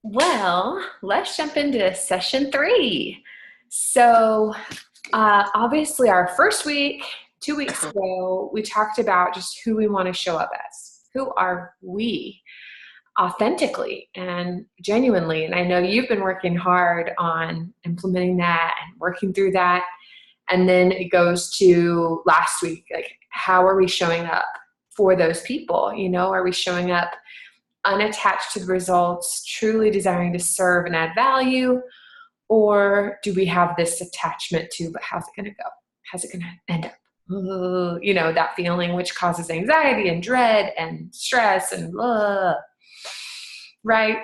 Well, let's jump into session three. So, obviously, our first week, 2 weeks ago, we talked about just who we want to show up as. Who are we authentically and genuinely? And I know you've been working hard on implementing that and working through that. And then it goes to last week, like, how are we showing up for those people? Are we showing up unattached to the results, truly desiring to serve and add value? Or do we have this attachment to, but how's it going to go? How's it going to end up? Ooh, that feeling which causes anxiety and dread and stress and right?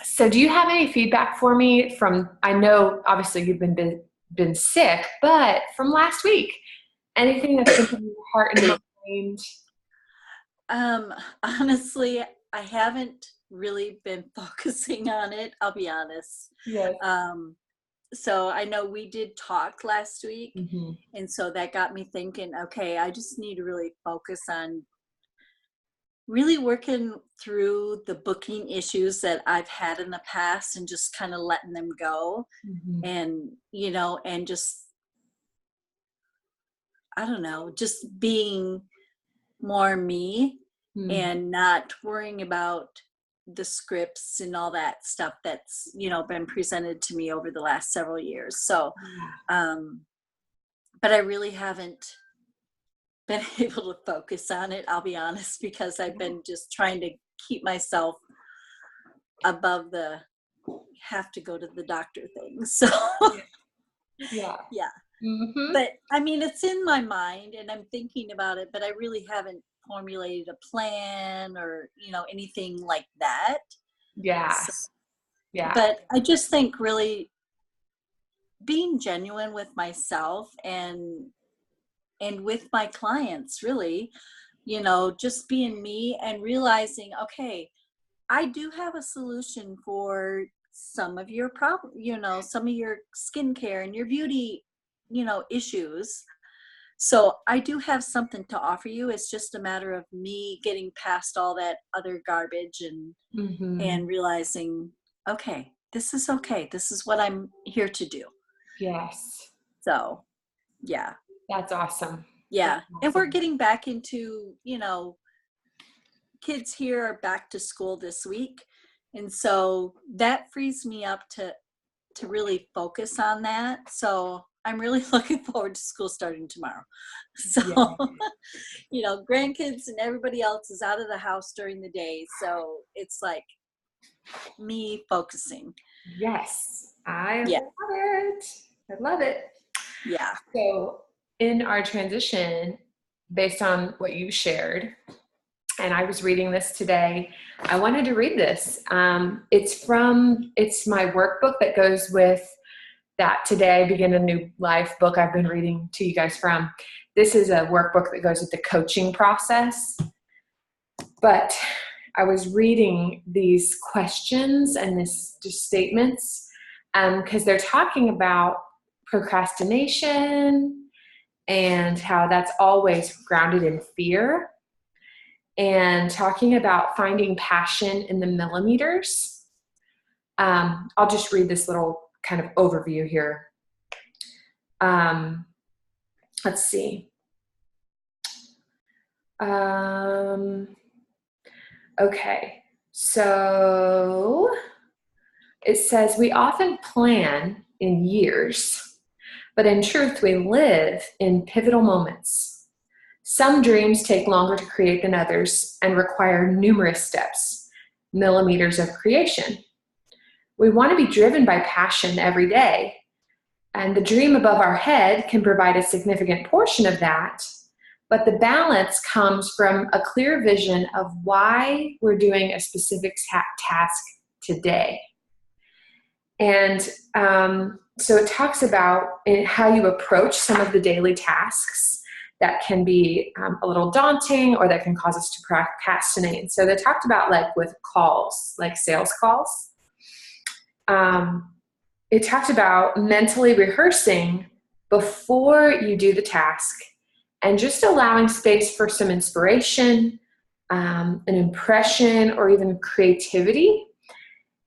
So do you have any feedback for me from, I know obviously you've been sick, but from last week, anything that's been in your heart and mind? Honestly, I haven't really been focusing on it, I'll be honest. Yes. So I know we did talk last week, Mm-hmm. and so that got me thinking, okay, I just need to really focus on really working through the booking issues that I've had in the past and just kind of letting them go Mm-hmm. and, and just, I don't know, just being more me Mm-hmm. and not worrying about the scripts and all that stuff that's been presented to me over the last several years. So but I really haven't been able to focus on it, I'll be honest, because I've been just trying to keep myself above the have to go to the doctor thing. So Yeah. yeah, Mm-hmm. but I mean, it's in my mind and I'm thinking about it, but I really haven't formulated a plan or anything like that. Yeah. So, Yeah. but I just think really being genuine with myself and with my clients, really, just being me and realizing, okay, I do have a solution for some of your problem, some of your skincare and your beauty, issues. So I do have something to offer you. It's just a matter of me getting past all that other garbage Mm-hmm. and realizing, okay, this is okay. This is what I'm here to do. Yes. So, yeah. That's awesome. That's Yeah. And we're awesome. getting back into, kids here are back to school this week. And so that frees me up to really focus on that. So I'm really looking forward to school starting tomorrow. So, Yeah. grandkids and everybody else is out of the house during the day. So it's like me focusing. Yes. I Yeah. love it. I love it. Yeah. So in our transition, based on what you shared, and I was reading this today, I wanted to read this. It's my workbook that goes with that Today I Begin a New Life book I've been reading to you guys from. This is a workbook that goes with the coaching process. But I was reading these questions and this just statements because they're talking about procrastination and how that's always grounded in fear, and talking about finding passion in the millimeters. I'll just read this little kind of overview here. Let's see. Okay, so it says we often plan in years, but in truth, we live in pivotal moments. Some dreams take longer to create than others and require numerous steps, millimeters of creation. We want to be driven by passion every day, and the dream above our head can provide a significant portion of that, but the balance comes from a clear vision of why we're doing a specific task today. And so it talks about how you approach some of the daily tasks that can be a little daunting or that can cause us to procrastinate. So they talked about like with calls, like sales calls. It talked about mentally rehearsing before you do the task and just allowing space for some inspiration, an impression, or even creativity.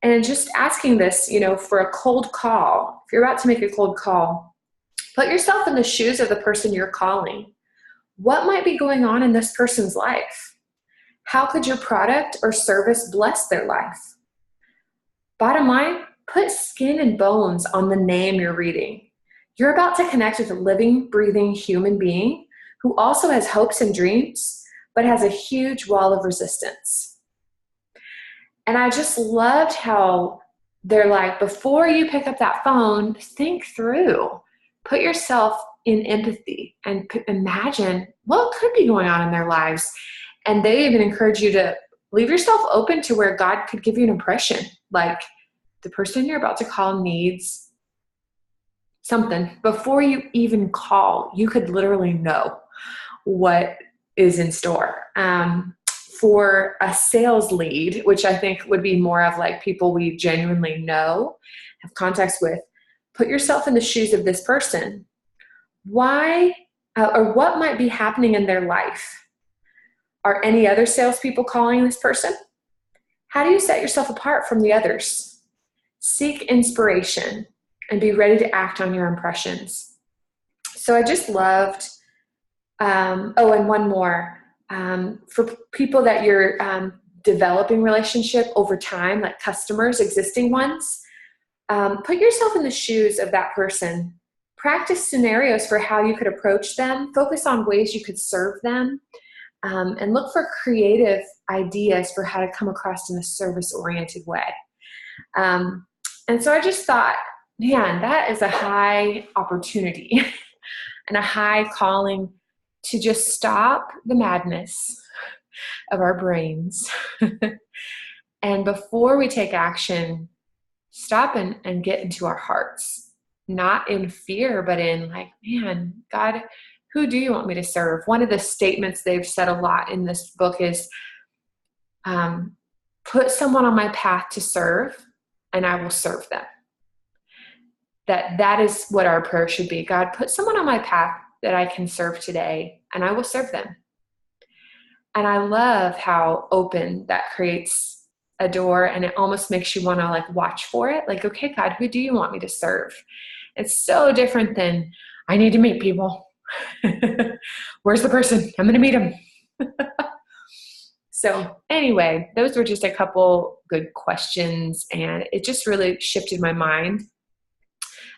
And just asking this, for a cold call, if you're about to make a cold call, put yourself in the shoes of the person you're calling. What might be going on in this person's life? How could your product or service bless their life? Bottom line, put skin and bones on the name you're reading. You're about to connect with a living, breathing human being who also has hopes and dreams, but has a huge wall of resistance. And I just loved how they're like, before you pick up that phone, think through, put yourself in empathy and imagine what could be going on in their lives. And they even encourage you to leave yourself open to where God could give you an impression. Like, the person you're about to call needs something. Before you even call, you could literally know what is in store. For a sales lead, which I think would be more of like people we genuinely know, have contacts with, put yourself in the shoes of this person. Why or what might be happening in their life? Are any other salespeople calling this person? How do you set yourself apart from the others? Seek inspiration and be ready to act on your impressions. So I just loved, and one more. For people that you're developing relationship over time, like customers, existing ones, put yourself in the shoes of that person. Practice scenarios for how you could approach them. Focus on ways you could serve them. And look for creative ideas for how to come across in a service-oriented way. And so I just thought, man, that is a high opportunity and a high calling to just stop the madness of our brains. And before we take action, stop and get into our hearts, not in fear, but in like, man, God, who do you want me to serve? One of the statements they've said a lot in this book is, put someone on my path to serve and I will serve them. That is what our prayer should be. God, put someone on my path that I can serve today and I will serve them. And I love how open that creates a door, and it almost makes you want to like watch for it. Like, okay, God, who do you want me to serve? It's so different than I need to meet people. Where's the person? I'm going to meet him. So anyway, those were just a couple good questions, and it just really shifted my mind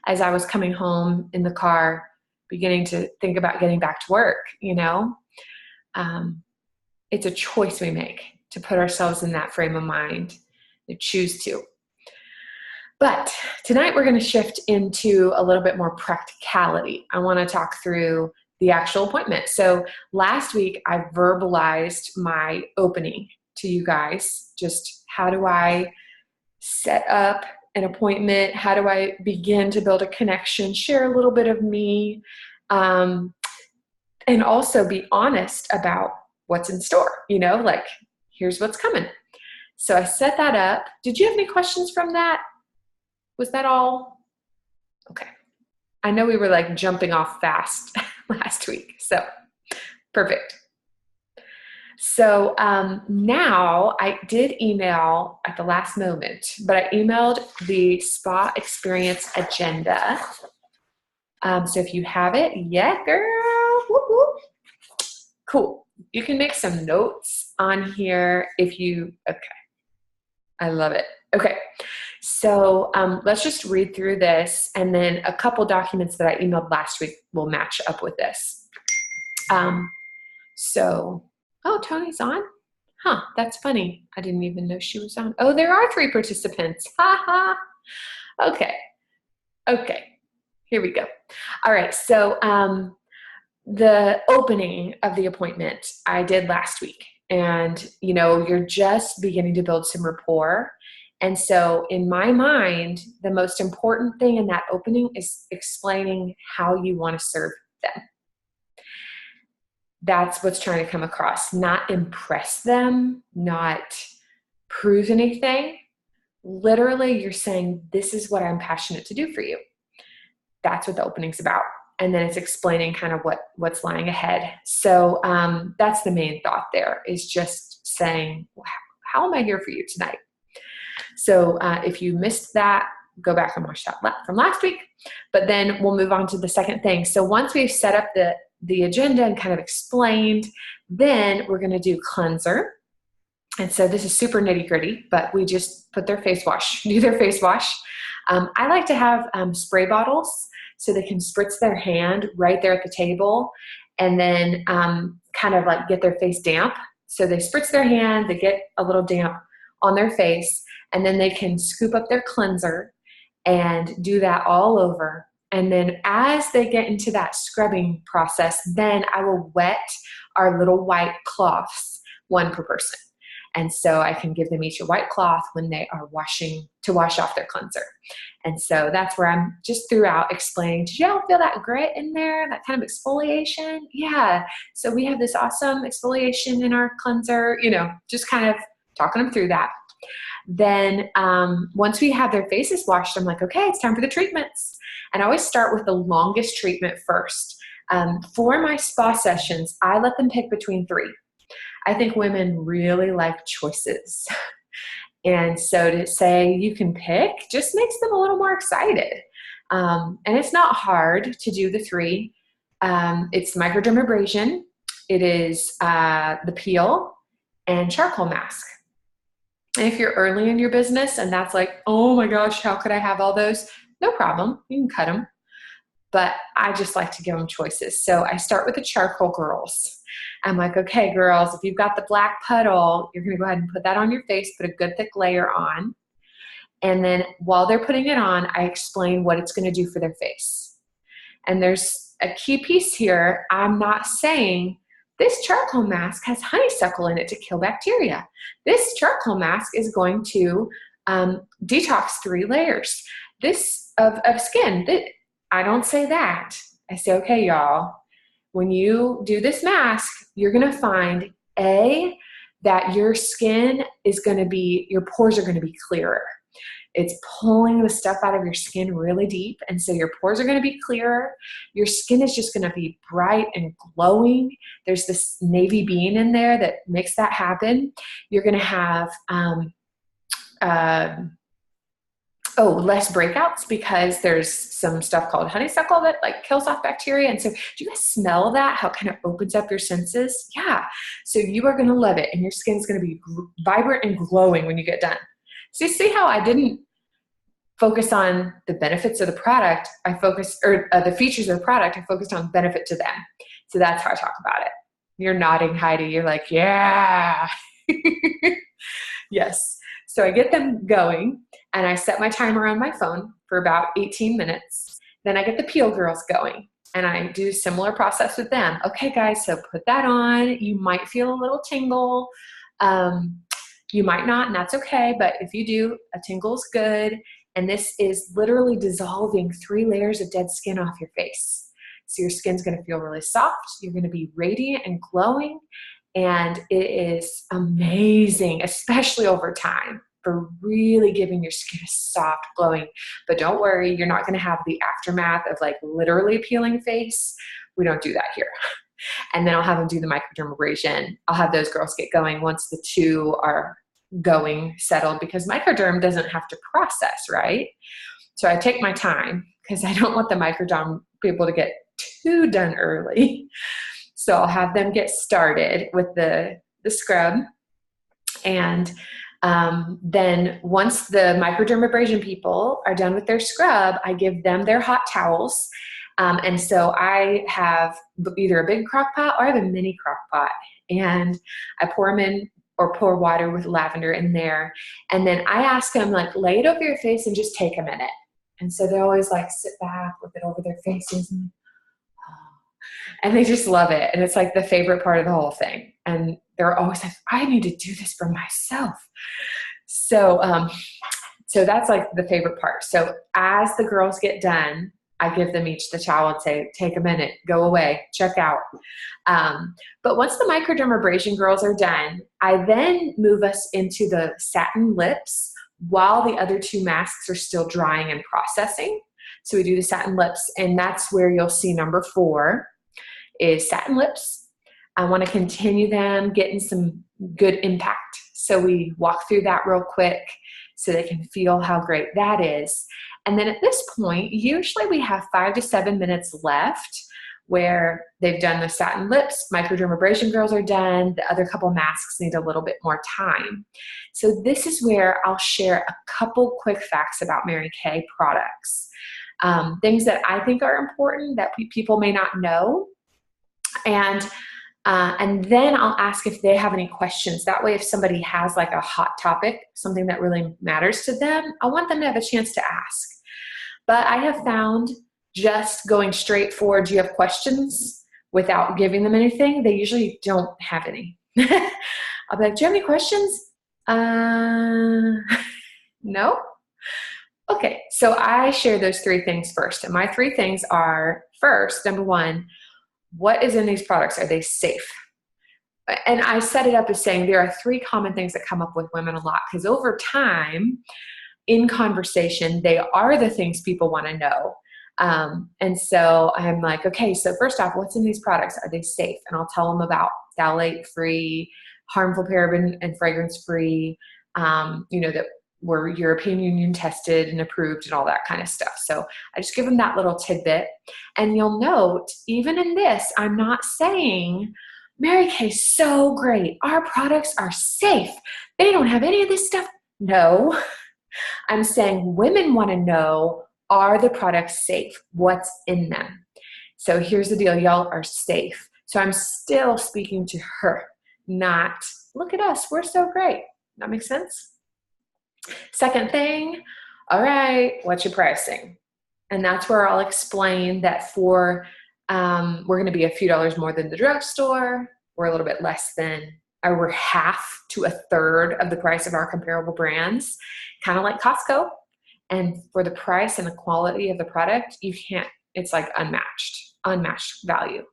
as I was coming home in the car, beginning to think about getting back to work. It's a choice we make to put ourselves in that frame of mind, to choose to. But tonight we're going to shift into a little bit more practicality. I want to talk through the actual appointment. So last week I verbalized my opening to you guys. Just how do I set up an appointment? How do I begin to build a connection, share a little bit of me, and also be honest about what's in store, like here's what's coming. So I set that up. Did you have any questions from that? Was that all? Okay. I know we were like jumping off fast last week. So perfect. So now I did email at the last moment, but I emailed the spa experience agenda. So if you have it, yeah, girl. Whoop, whoop. Cool. You can make some notes on here okay. I love it. Okay. So let's just read through this, and then a couple documents that I emailed last week will match up with this. Tony's on? Huh, that's funny. I didn't even know she was on. Oh, there are 3 participants. Ha ha. Okay. Here we go. All right. So the opening of the appointment I did last week, and you're just beginning to build some rapport. And so in my mind, the most important thing in that opening is explaining how you want to serve them. That's what's trying to come across. Not impress them, not prove anything. Literally, you're saying, this is what I'm passionate to do for you. That's what the opening's about. And then it's explaining kind of what's lying ahead. So that's the main thought there, is just saying, how am I here for you tonight? So if you missed that, go back and watch that from last week. But then we'll move on to the second thing. So once we've set up the agenda and kind of explained, then we're going to do cleanser. And so this is super nitty gritty, but we just put their face wash, do their face wash. I like to have spray bottles so they can spritz their hand right there at the table and then kind of like get their face damp. So they spritz their hand, they get a little damp on their face, and then they can scoop up their cleanser and do that all over. And then as they get into that scrubbing process, then I will wet our little white cloths, one per person. And so I can give them each a white cloth when they are washing to wash off their cleanser. And so that's where I'm just throughout explaining, did y'all feel that grit in there, that kind of exfoliation? Yeah. So we have this awesome exfoliation in our cleanser, just kind of talking them through that. Then once we have their faces washed, I'm like, okay, it's time for the treatments. And I always start with the longest treatment first. For my spa sessions, I let them pick between 3. I think women really like choices. And so to say you can pick just makes them a little more excited. And it's not hard to do the 3. It's microdermabrasion, it is the peel, and charcoal mask. And if you're early in your business and that's like, oh my gosh, how could I have all those? No problem, you can cut them. But I just like to give them choices. So I start with the charcoal girls. I'm like, okay, girls, if you've got the black puddle, you're going to go ahead and put that on your face, put a good thick layer on. And then while they're putting it on, I explain what it's going to do for their face. And there's a key piece here. I'm not saying this charcoal mask has honeysuckle in it to kill bacteria. This charcoal mask is going to detox 3 layers of skin. I don't say that. I say, okay, y'all, when you do this mask, you're going to find, that your skin is going to be, your pores are going to be clearer. It's pulling the stuff out of your skin really deep. And so your pores are going to be clearer. Your skin is just going to be bright and glowing. There's this navy bean in there that makes that happen. You're going to have, less breakouts because there's some stuff called honeysuckle that like kills off bacteria. And so do you guys smell that? How it kind of opens up your senses? Yeah. So you are going to love it. And your skin's going to be vibrant and glowing when you get done. So you see how I didn't focus on the benefits of the product. I focused, or the features of the product. I focused on benefit to them. So that's how I talk about it. You're nodding, Heidi. You're like, yeah. Yes. So I get them going and I set my timer on my phone for about 18 minutes. Then I get the peel girls going and I do a similar process with them. Okay, guys, so put that on. You might feel a little tingle. You might not, and that's okay. But if you do, a tingle is good. And this is literally dissolving 3 layers of dead skin off your face. So your skin's going to feel really soft. You're going to be radiant and glowing. And it is amazing, especially over time, for really giving your skin a soft glowing. But don't worry, you're not going to have the aftermath of like literally peeling face. We don't do that here. And then I'll have them do the microdermabrasion. I'll have those girls get going once the 2 are going settled, because microderm doesn't have to process, right? So I take my time because I don't want the microderm people to get too done early. So I'll have them get started with the scrub. And then once the microdermabrasion people are done with their scrub, I give them their hot towels. And so I have either a big crock pot or I have a mini crock pot. And I pour them in, or pour water with lavender in there. And then I ask them, like, lay it over your face and just take a minute. And so they always like sit back with it over their faces and they just love it. And it's like the favorite part of the whole thing. And they're always like, I need to do this for myself. So that's like the favorite part. So as the girls get done, I give them each the towel and say, take a minute, go away, check out. But once the microdermabrasion girls are done, I then move us into the satin lips while the other 2 masks are still drying and processing. So we do the satin lips, and that's where you'll see number 4 is satin lips. I want to continue them getting some good impact. So we walk through that real quick so they can feel how great that is. And then at this point, usually we have 5 to 7 minutes left where they've done the satin lips, microdermabrasion girls are done, the other couple masks need a little bit more time. So this is where I'll share a couple quick facts about Mary Kay products. Things that I think are important that people may not know. And then I'll ask if they have any questions. That way, if somebody has like a hot topic, something that really matters to them, I want them to have a chance to ask. But I have found just going straight for, do you have questions, without giving them anything, they usually don't have any. I'll be like, do you have any questions? No? Okay, so I share those 3 things first. And my 3 things are, first, number 1, what is in these products? Are they safe? And I set it up as saying there are 3 common things that come up with women a lot, because over time, in conversation, they are the things people want to know. And so I'm like, okay, so first off, what's in these products? Are they safe? And I'll tell them about phthalate-free, harmful paraben and fragrance-free, that were European Union tested and approved and all that kind of stuff. So I just give them that little tidbit. And you'll note, even in this, I'm not saying, Mary Kay's so great, our products are safe, they don't have any of this stuff. No, I'm saying women want to know, are the products safe? What's in them? So here's the deal, y'all are safe. So I'm still speaking to her, not, look at us, we're so great. That makes sense? Second thing, all right, what's your pricing? And that's where I'll explain that we're going to be a few dollars more than the drugstore. We're a little bit less than, or we're half to a third of the price of our comparable brands, kind of like Costco. And for the price and the quality of the product, you can't, it's like unmatched value.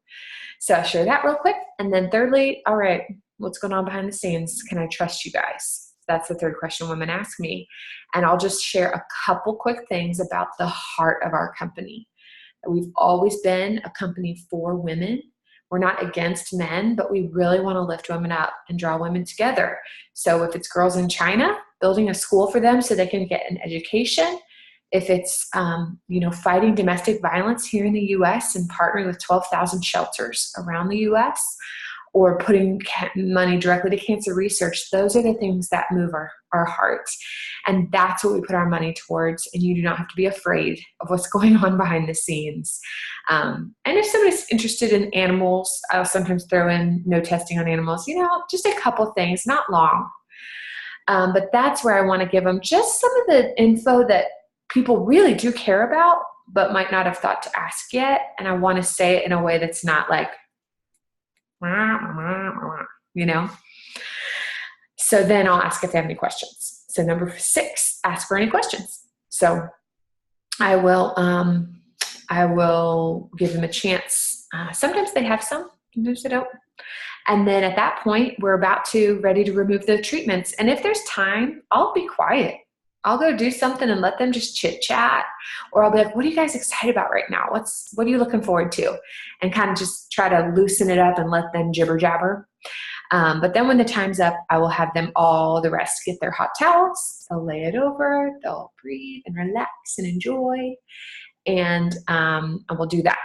So I'll share that real quick. And then thirdly, all right, what's going on behind the scenes? Can I trust you guys? That's the third question women ask me. And I'll just share a couple quick things about the heart of our company. We've always been a company for women. We're not against men, but we really want to lift women up and draw women together. So if it's girls in China, building a school for them so they can get an education. If it's, fighting domestic violence here in the U.S. and partnering with 12,000 shelters around the U.S., or putting money directly to cancer research, those are the things that move our hearts. And that's what we put our money towards. And you do not have to be afraid of what's going on behind the scenes. And if somebody's interested in animals, I'll sometimes throw in no testing on animals, just a couple things, not long. But that's where I want to give them just some of the info that people really do care about, but might not have thought to ask yet. And I want to say it in a way that's not like, So then I'll ask if they have any questions. So number 6, ask for any questions. So I will give them a chance. Sometimes they have some, sometimes they don't. And then at that point, we're ready to remove the treatments. And if there's time, I'll be quiet. I'll go do something and let them just chit chat, or I'll be like, what are you guys excited about right now? What are you looking forward to? And kind of just try to loosen it up and let them jibber jabber. But then when the time's up, I will have them all, the rest, get their hot towels. They'll lay it over, they'll breathe and relax and enjoy. And we'll do that.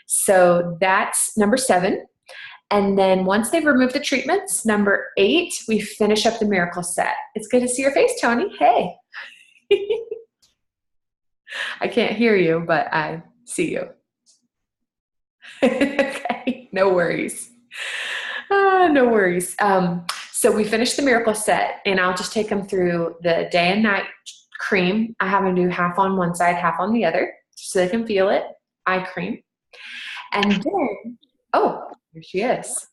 So that's number 7. And then once they've removed the treatments, number 8, we finish up the miracle set. It's good to see your face, Tony. Hey. I can't hear you, but I see you. Okay, no worries. No worries. So we finished the miracle set, and I'll just take them through the day and night cream. I have them do half on one side, half on the other, so they can feel it. Eye cream. And then, here she is.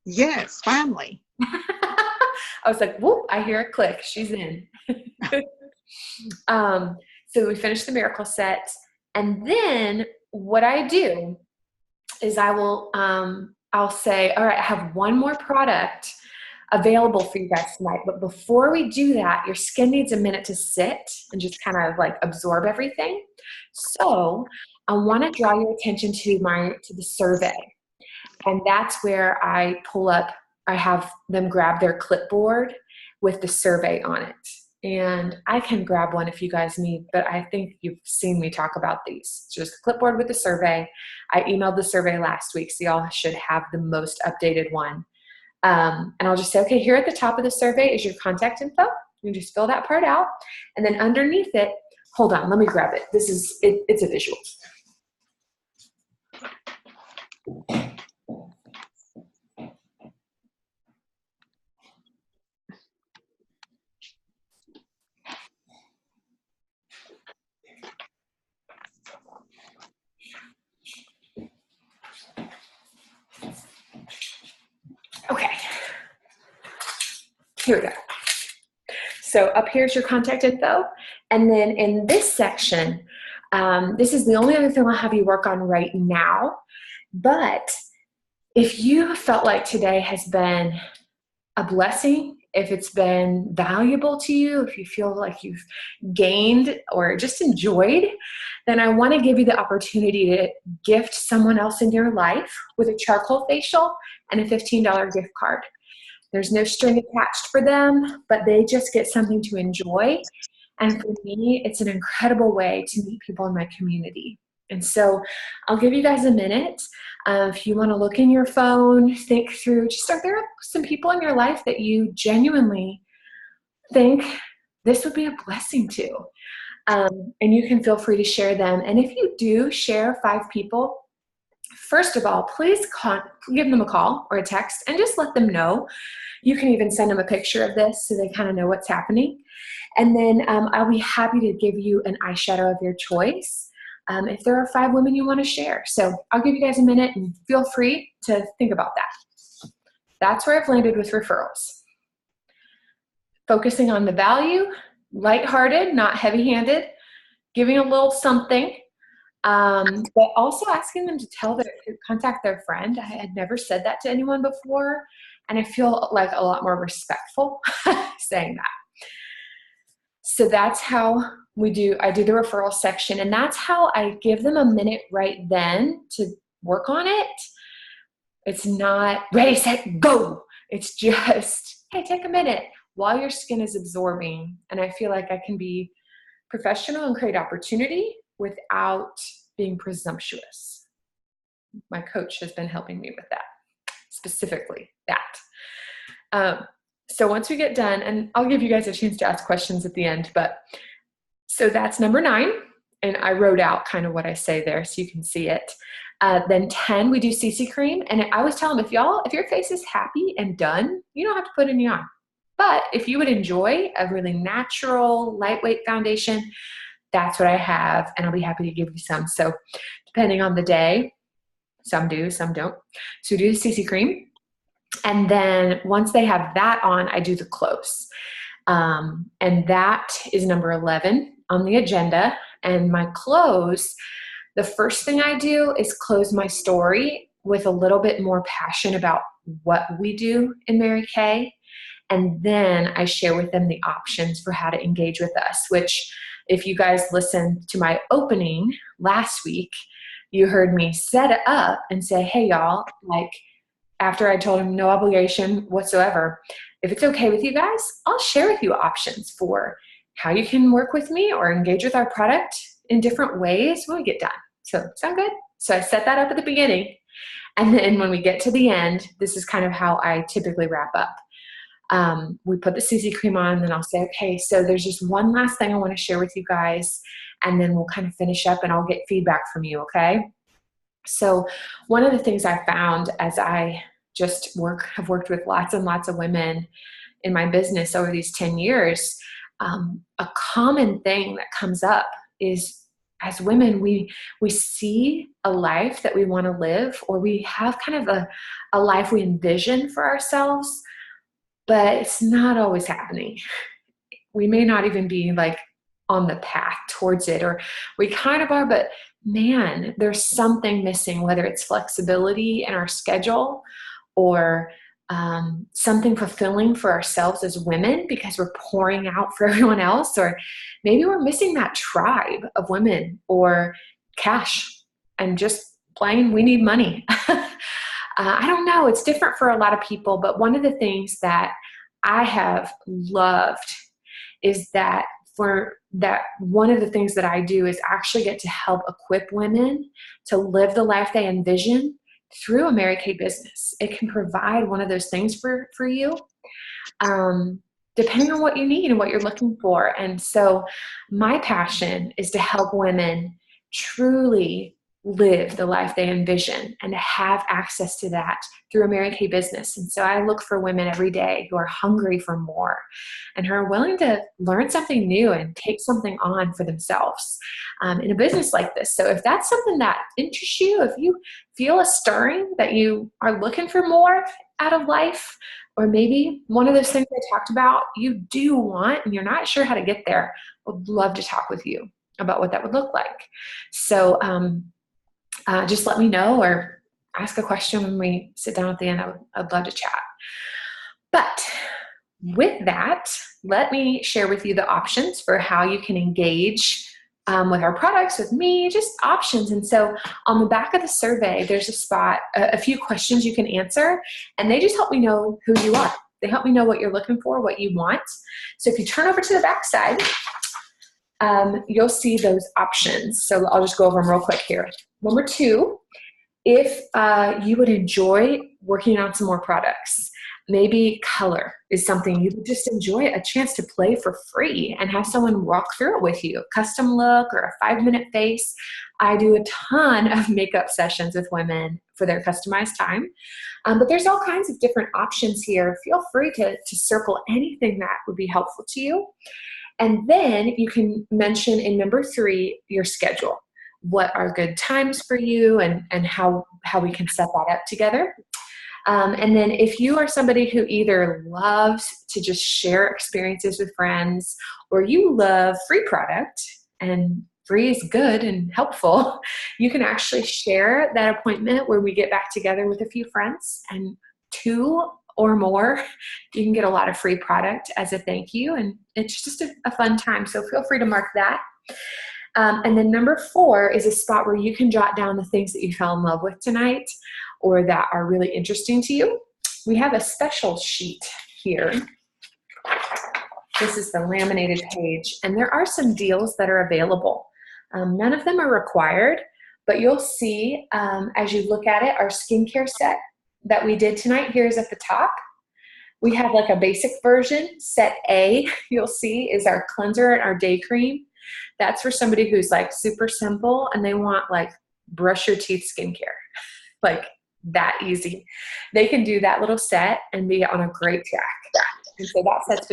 Yes, finally. I was like, whoop, I hear a click. She's in. So we finished the miracle set. And then what I do is I'll say, all right, I have one more product available for you guys tonight. But before we do that, your skin needs a minute to sit and just kind of like absorb everything. So I want to draw your attention to the survey. And that's where I have them grab their clipboard with the survey on it. And I can grab one if you guys need, but I think you've seen me talk about these. It's just a clipboard with the survey. I emailed the survey last week, so y'all should have the most updated one. And I'll just say, okay, here at the top of the survey is your contact info. You just fill that part out. And then underneath it, hold on, let me grab it. It's a visual. Okay, here we go. So up here's your contact info. And then in this section, this is the only other thing I'll have you work on right now. But if you felt like today has been a blessing, if it's been valuable to you, if you feel like you've gained or just enjoyed, then I want to give you the opportunity to gift someone else in your life with a charcoal facial and a $15 gift card. There's no string attached for them, but they just get something to enjoy. And for me, it's an incredible way to meet people in my community. And so I'll give you guys a minute. If you want to look in your phone, think through, just are there some people in your life that you genuinely think this would be a blessing to? And you can feel free to share them. And if you do share 5 people, first of all, please give them a call or a text and just let them know. You can even send them a picture of this so they kind of know what's happening. And then I'll be happy to give you an eyeshadow of your choice if there are 5 women you want to share. So I'll give you guys a minute and feel free to think about that. That's where I've landed with referrals. Focusing on the value, lighthearted, not heavy-handed, giving a little something, but also asking them to contact their friend. I had never said that to anyone before, and I feel like a lot more respectful saying that. So that's how I do the referral section, and that's how I give them a minute right then to work on it. It's not ready, set, go. It's just, hey, take a minute while your skin is absorbing. And I feel like I can be professional and create opportunity without being presumptuous. My coach has been helping me with that, specifically that. So once we get done, and I'll give you guys a chance to ask questions at the end, but so that's number 9. And I wrote out kind of what I say there so you can see it. Then 10, we do CC cream. And I always tell them, if your face is happy and done, you don't have to put any on. But if you would enjoy a really natural, lightweight foundation, that's what I have. And I'll be happy to give you some. So depending on the day, some do, some don't. So we do the CC cream. And then once they have that on, I do the close. And that is number 11 on the agenda. And my close, the first thing I do is close my story with a little bit more passion about what we do in Mary Kay. And then I share with them the options for how to engage with us, which if you guys listened to my opening last week, you heard me set it up and say, hey, y'all, like after I told them no obligation whatsoever, if it's okay with you guys, I'll share with you options for how you can work with me or engage with our product in different ways when we get done. So sound good? So I set that up at the beginning. And then when we get to the end, this is kind of how I typically wrap up. We put the CC cream on, and then I'll say, okay, so there's just one last thing I want to share with you guys, and then we'll kind of finish up and I'll get feedback from you, okay? So one of the things I found as I just have worked with lots and lots of women in my business over these 10 years, a common thing that comes up is as women, we see a life that we want to live, or we have kind of a life we envision for ourselves, but it's not always happening. We may not even be like on the path towards it, or we kind of are, but man, there's something missing, whether it's flexibility in our schedule or something fulfilling for ourselves as women because we're pouring out for everyone else, or maybe we're missing that tribe of women or cash and just plain we need money. I don't know. It's different for a lot of people, but one of the things that I have loved is that one of the things that I do is actually get to help equip women to live the life they envision through a Mary Kay business. It can provide one of those things for you, depending on what you need and what you're looking for. And so my passion is to help women truly live the life they envision and to have access to that through a Mary Kay business. And so I look for women every day who are hungry for more and who are willing to learn something new and take something on for themselves in a business like this. So if that's something that interests you, if you feel a stirring that you are looking for more out of life, or maybe one of those things I talked about you do want and you're not sure how to get there, I would love to talk with you about what that would look like. So just let me know or ask a question when we sit down at the end. I'd love to chat. But with that, let me share with you the options for how you can engage with our products, with me, just options. And so on the back of the survey, there's a spot, a few questions you can answer, and they just help me know who you are. They help me know what you're looking for, what you want. So if you turn over to the back side, you'll see those options. So I'll just go over them real quick here. Number 2, if you would enjoy working on some more products, maybe color is something you would just enjoy a chance to play for free and have someone walk through it with you. Custom look or a 5-minute face. I do a ton of makeup sessions with women for their customized time. But there's all kinds of different options here. Feel free to circle anything that would be helpful to you. And then you can mention in number 3, your schedule. What are good times for you and how we can set that up together. And then if you are somebody who either loves to just share experiences with friends or you love free product and free is good and helpful, you can actually share that appointment where we get back together with a few friends, and 2 or more, you can get a lot of free product as a thank you. And it's just a fun time. So feel free to mark that. And then number 4 is a spot where you can jot down the things that you fell in love with tonight or that are really interesting to you. We have a special sheet here. This is the laminated page, and there are some deals that are available. None of them are required, but you'll see as you look at it, our skincare set that we did tonight here is at the top. We have like a basic version. Set A, you'll see, is our cleanser and our day cream. That's for somebody who's like super simple and they want like brush your teeth skincare, like that easy. They can do that little set and be on a great track. And so that set's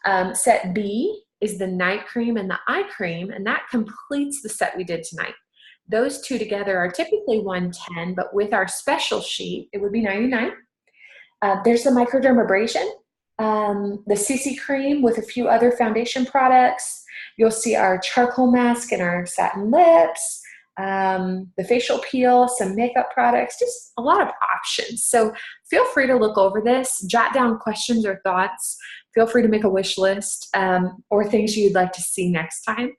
$56. Set B is the night cream and the eye cream, and that completes the set we did tonight. Those 2 together are typically $110, but with our special sheet, it would be $99. There's the microdermabrasion, the CC cream with a few other foundation products. You'll see our charcoal mask and our satin lips, the facial peel, some makeup products, just a lot of options. So feel free to look over this, jot down questions or thoughts. Feel free to make a wish list or things you'd like to see next time.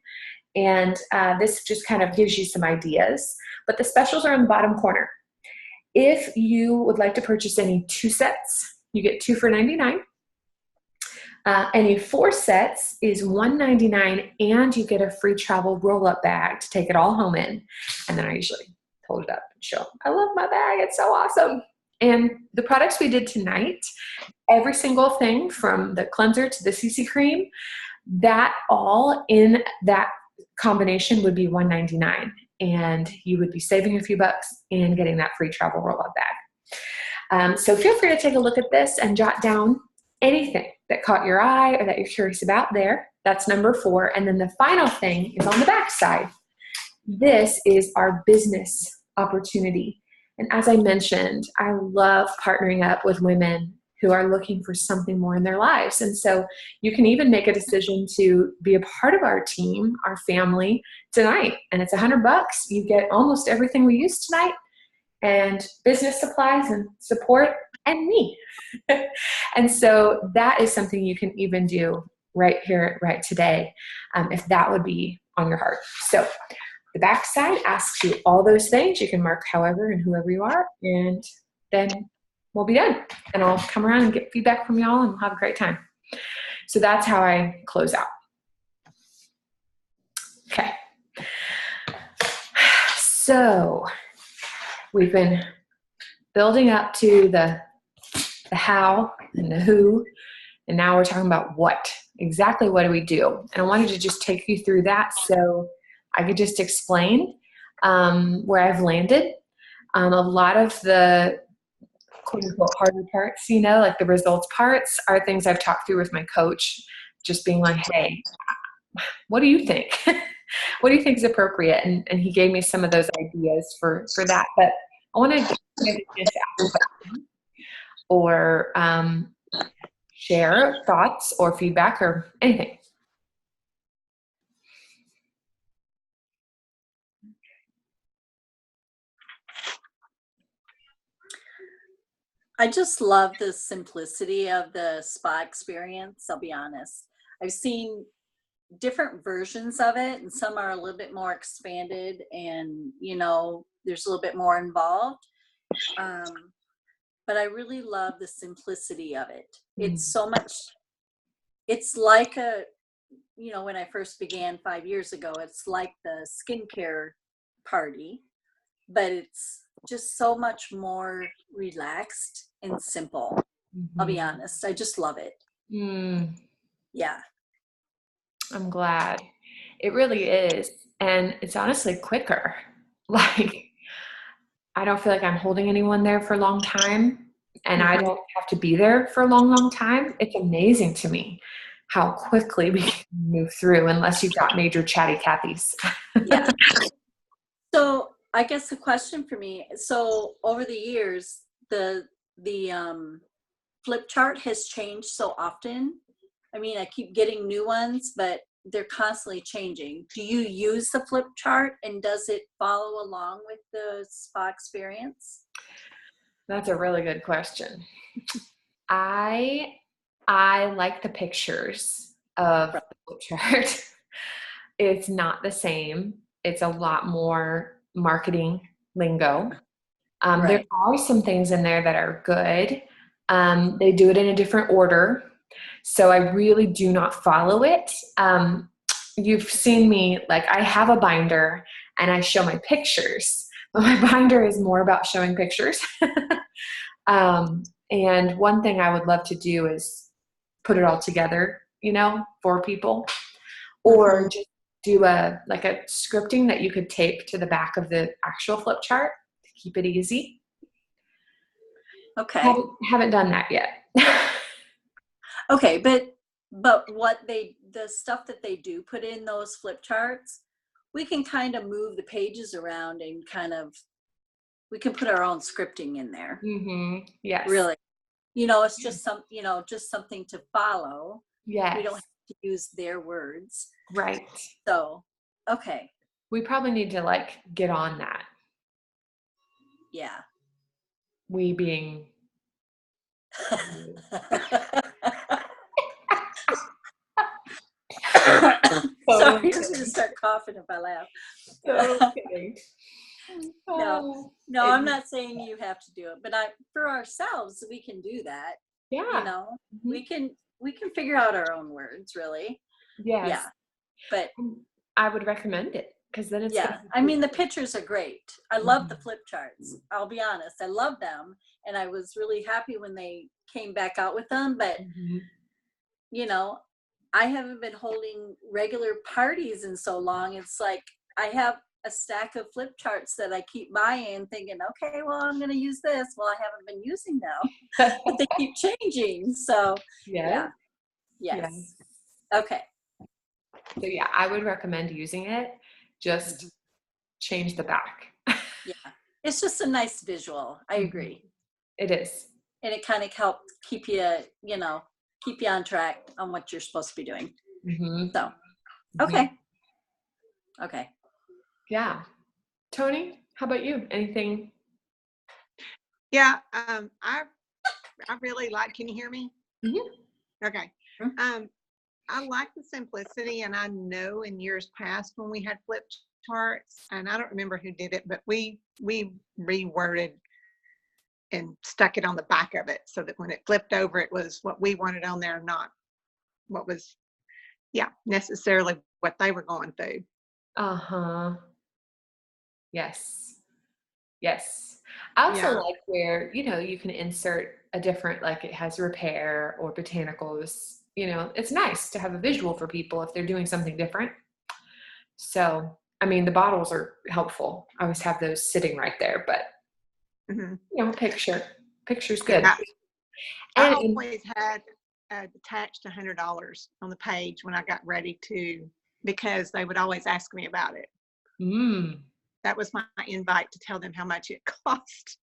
And this just kind of gives you some ideas. But the specials are in the bottom corner. If you would like to purchase any 2 sets, you get 2 for $99. Any 4 sets is $199, and you get a free travel roll-up bag to take it all home in. And then I usually hold it up and show, I love my bag, it's so awesome. And the products we did tonight, every single thing from the cleanser to the CC cream, that all in that combination would be $199, and you would be saving a few bucks and getting that free travel roll-up bag. So feel free to take a look at this and jot down anything that caught your eye or that you're curious about there. That's number 4. And then the final thing is on the back side. This is our business opportunity. And as I mentioned, I love partnering up with women who are looking for something more in their lives. And so you can even make a decision to be a part of our team, our family tonight. And it's $100. You get almost everything we used tonight, and business supplies and support and me. And so that is something you can even do right here, right today, if that would be on your heart. So the backside asks you all those things. You can mark however and whoever you are, and then we'll be done. And I'll come around and get feedback from y'all and we'll have a great time. So that's how I close out. Okay. So we've been building up to the how and the who, and now we're talking about what. Exactly what do we do? And I wanted to just take you through that so I could just explain where I've landed. A lot of the quote unquote harder parts, like the results parts, are things I've talked through with my coach, just being like, hey, what do you think? What do you think is appropriate? And he gave me some of those ideas for that. But I want to give you a chance to ask a question or share thoughts or feedback or anything. I just love the simplicity of the spa experience. I'll be honest. I've seen different versions of it, and some are a little bit more expanded, and there's a little bit more involved. But I really love the simplicity of it. It's so much. It's like when I first began 5 years ago, it's like the skincare party, but it's just so much more relaxed and simple. I'll be honest. I just love it. Yeah. I'm glad. It really is. And it's honestly quicker. Like, I don't feel like I'm holding anyone there for a long time, and I don't have to be there for a long, long time. It's amazing to me how quickly we can move through, unless you've got major chatty Cathys. Yeah. So I guess the question for me, so over the years, the flip chart has changed so often. I mean, I keep getting new ones, but they're constantly changing. Do you use the flip chart, and does it follow along with the spa experience? That's a really good question. I like the pictures of the flip chart. It's not the same. It's a lot more marketing lingo. There are some things in there that are good. They do it in a different order. So I really do not follow it. You've seen me, like, I have a binder and I show my pictures, but my binder is more about showing pictures. And one thing I would love to do is put it all together, for people, or just do a scripting that you could tape to the back of the actual flip chart to keep it easy. Okay. Haven't done that yet. Okay, but the stuff that they do put in those flip charts, we can kind of move the pages around and we can put our own scripting in there. Yes. Really. It's just something to follow. Yes. We don't have to use their words. Right. So, okay. We probably need to get on that. Yeah. We being Sorry, I'm just gonna start coughing if I laugh. Okay. No, I'm not saying you have to do it, but for ourselves, we can do that. Yeah. We can figure out our own words, really. Yes. Yeah. But I would recommend it, because then it's I mean, the pictures are great. I love the flip charts. I'll be honest, I love them, and I was really happy when they came back out with them. But I haven't been holding regular parties in so long. It's like I have a stack of flip charts that I keep buying, thinking, okay, well, I'm going to use this. Well, I haven't been using them, but they keep changing. So yes. Okay. So yeah, I would recommend using it. Just change the back. Yeah, it's just a nice visual. I agree. It is, and it kind of helps keep you on track on what you're supposed to be doing. So, okay. Yeah. Tony, how about you? Anything? Yeah. I really like, can you hear me? Okay. I like the simplicity, and I know in years past when we had flip charts, and I don't remember who did it, but we reworded and stuck it on the back of it so that when it flipped over, it was what we wanted on there, not what was, necessarily what they were going through. Uh-huh. Yes. Yes. I also Yeah. like where, you can insert a different, like it has repair or botanicals. It's nice to have a visual for people if they're doing something different. So, I mean, the bottles are helpful. I always have those sitting right there, but picture's good. Yeah. I And always had attached $100 on the page when I got ready to, because they would always ask me about it. That was my invite to tell them how much it cost.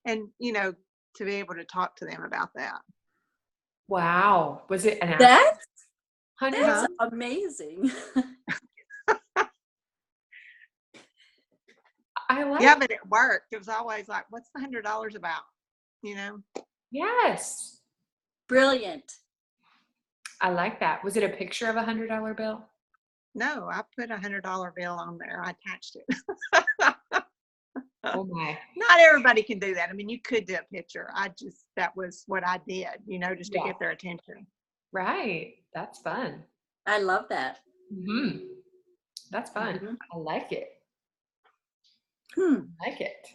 And, to be able to talk to them about that. Wow. Was it an That's $100? amazing. I like Yeah, but it worked. It was always like, what's the $100 about? Yes. Brilliant. I like that. Was it a picture of $100 bill? No, I put a $100 bill on there. I attached it. Oh my. Not everybody can do that. I mean, you could do a picture. That was what I did, just to get their attention. Right. That's fun. I love that. That's fun. I like it. I like it.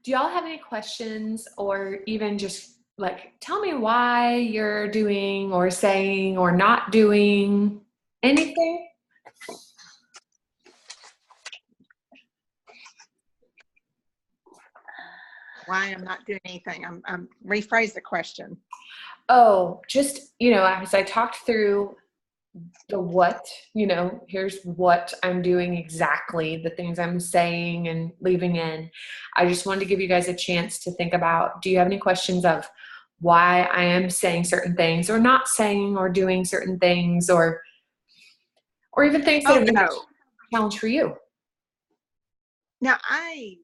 Do y'all have any questions, or even just like tell me why you're doing or saying or not doing anything? Why I'm not doing anything? I'm rephrase the question. Oh, just, as I talked through the what, here's what I'm doing exactly, the things I'm saying and leaving in. I just wanted to give you guys a chance to think about, do you have any questions of why I am saying certain things or not saying or doing certain things, or even things that have been a challenge for you? Now, I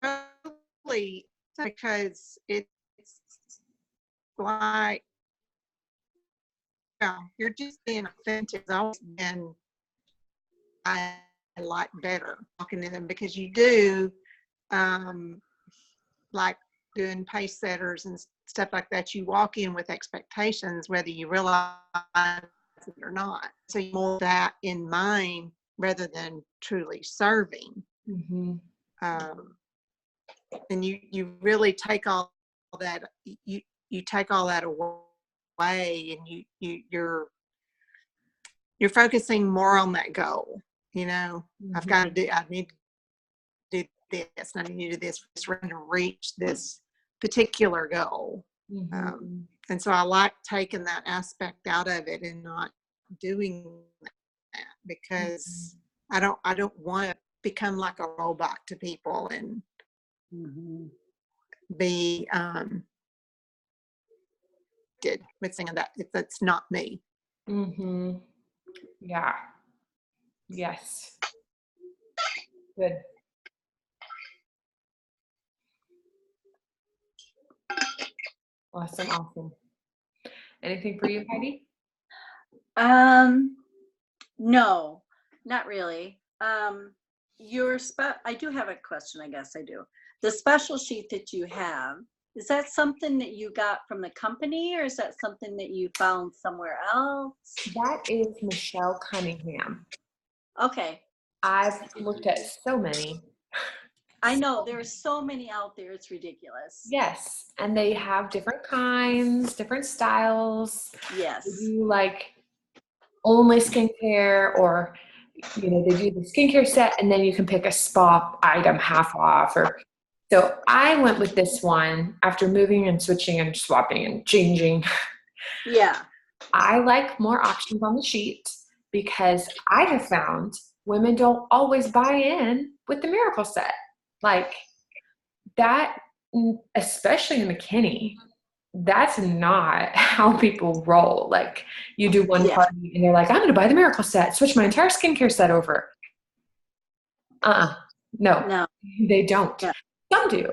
totally, because it's like, you're just being authentic. It's always been, I like better talking to them, because you do, like doing pace setters and stuff like that. You walk in with expectations, whether you realize it or not. So you more that in mind rather than truly serving. And you really take all that, you take all that away, and you're focusing more on that goal. I've got to do, I need to do this, and I need to do this to reach this particular goal. And so I like taking that aspect out of it and not doing that, because I don't want to become like a robot to people and be did with saying that that's not me. Yeah. Yes. Good. Awesome. Anything for you, Heidi? No, not really. I do have a question, I guess I do. The special sheet that you have, is that something that you got from the company, or is that something that you found somewhere else? That is Michelle Cunningham. Okay. I've looked at so many. I know there's so many out there. It's ridiculous. Yes. And they have different kinds, different styles. Yes. They do like only skincare, or, they do the skincare set and then you can pick a spa item half off. So I went with this one after moving and switching and swapping and changing. Yeah. I like more options on the sheet, because I have found women don't always buy in with the miracle set. Like that, especially in McKinney, that's not how people roll. Like you do one party and they're like, I'm going to buy the miracle set, switch my entire skincare set over. No, they don't. Yeah. Some do,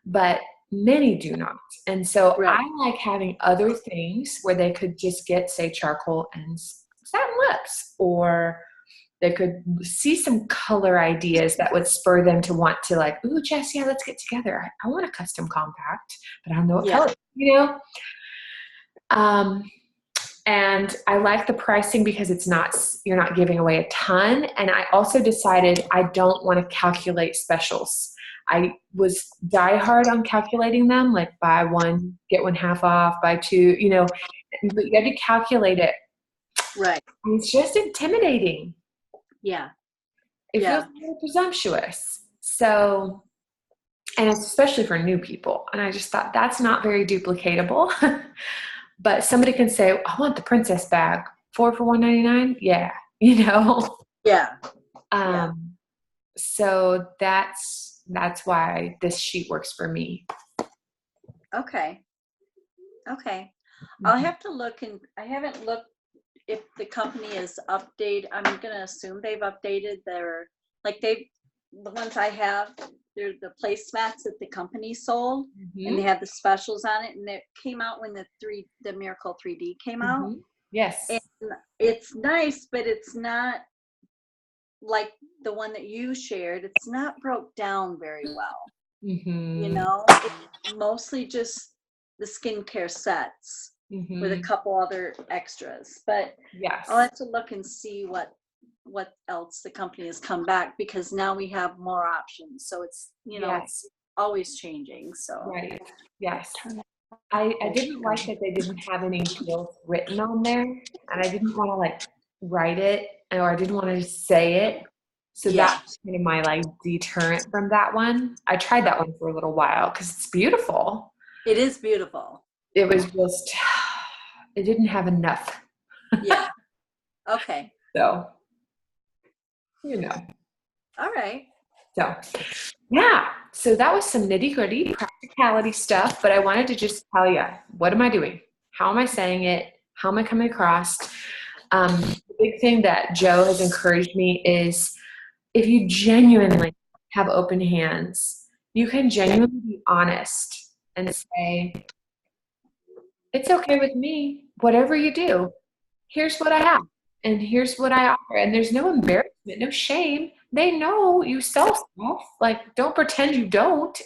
but many do not. And so I like having other things where they could just get, say, charcoal and satin lips, or they could see some color ideas that would spur them to want to like, ooh, Jess, yeah, let's get together. I want a custom compact, but I don't know what color, you know? And I like the pricing because you're not giving away a ton. And I also decided I don't want to calculate specials. I was diehard on calculating them, like buy one, get one half off, buy two, you know, but you had to calculate it. Right. It's just intimidating. Yeah. It feels very presumptuous. So, and especially for new people. And I just thought that's not very duplicatable. But somebody can say, I want the princess bag. 4 for $1.99? Yeah. You know? Yeah. So that's why this sheet works for me. Okay. I'll have to look, and I haven't looked if the company is updated. I'm going to assume they've updated their, the ones I have, they're the placemats that the company sold, and they have the specials on it, and it came out when the Miracle 3D came out. Yes. And it's nice, but it's not like the one that you shared. It's not broke down very well. You know, it's mostly just the skincare sets with a couple other extras. But I'll have to look and see what else the company has come back, because now we have more options. So it's, you know, it's always changing. So right. Yes. I didn't like that they didn't have any deals written on there, and I didn't want to like write it, or I didn't want to say it. So that's kind of my like deterrent from that one. I tried that one for a little while because it's beautiful. It is beautiful. It was just, it didn't have enough. Yeah. Okay. So, you know. All right. So, yeah. So that was some nitty gritty practicality stuff, but I wanted to just tell you, what am I doing? How am I saying it? How am I coming across? The big thing that Joe has encouraged me is if you genuinely have open hands, you can genuinely be honest and say, it's okay with me. Whatever you do, here's what I have, and here's what I offer. And there's no embarrassment, no shame. They know you sell stuff. Like, don't pretend you don't.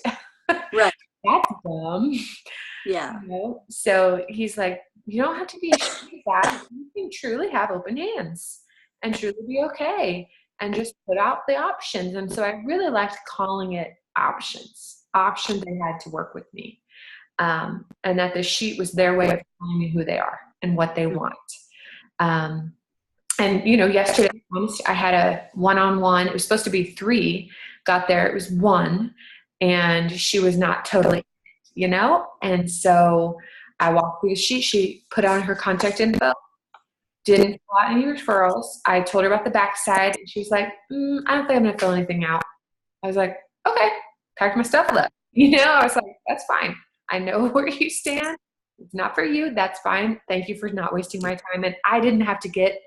Right. That's dumb. Yeah. You know? So he's like, you don't have to be ashamed of that. You can truly have open hands and truly be okay, and just put out the options. And so I really liked calling it options they had to work with me. And that the sheet was their way of telling me who they are and what they want. And, you know, yesterday I had a one-on-one. It was supposed to be 3. Got there, it was 1. And she was not totally, you know? And so I walked through the sheet. She put on her contact info. Didn't fill out any referrals. I told her about the backside. And she was like, I don't think I'm going to fill anything out. I was like, okay. Packed my stuff up. You know, I was like, that's fine. I know where you stand. It's not for you. That's fine. Thank you for not wasting my time. And I didn't have to get,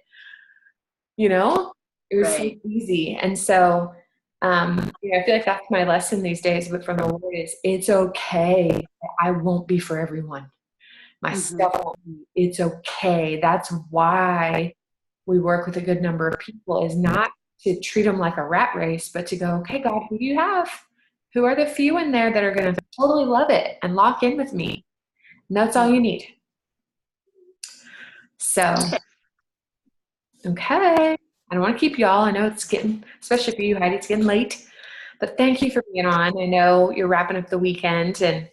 you know, it was so easy. And so, you know, I feel like that's my lesson these days, but from the Lord is, it's okay. I won't be for everyone. My stuff won't be. It's okay. That's why we work with a good number of people, is not to treat them like a rat race, but to go, okay, God, who do you have? Who are the few in there that are going to totally love it and lock in with me? And that's all you need. So, okay. I don't want to keep y'all. I know it's getting, especially for you, Heidi, it's getting late. But thank you for being on. I know you're wrapping up the weekend and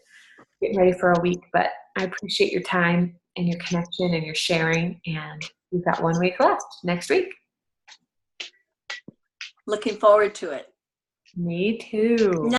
getting ready for a week, but I appreciate your time and your connection and your sharing. And we've got 1 week left next week. Looking forward to it. Me too.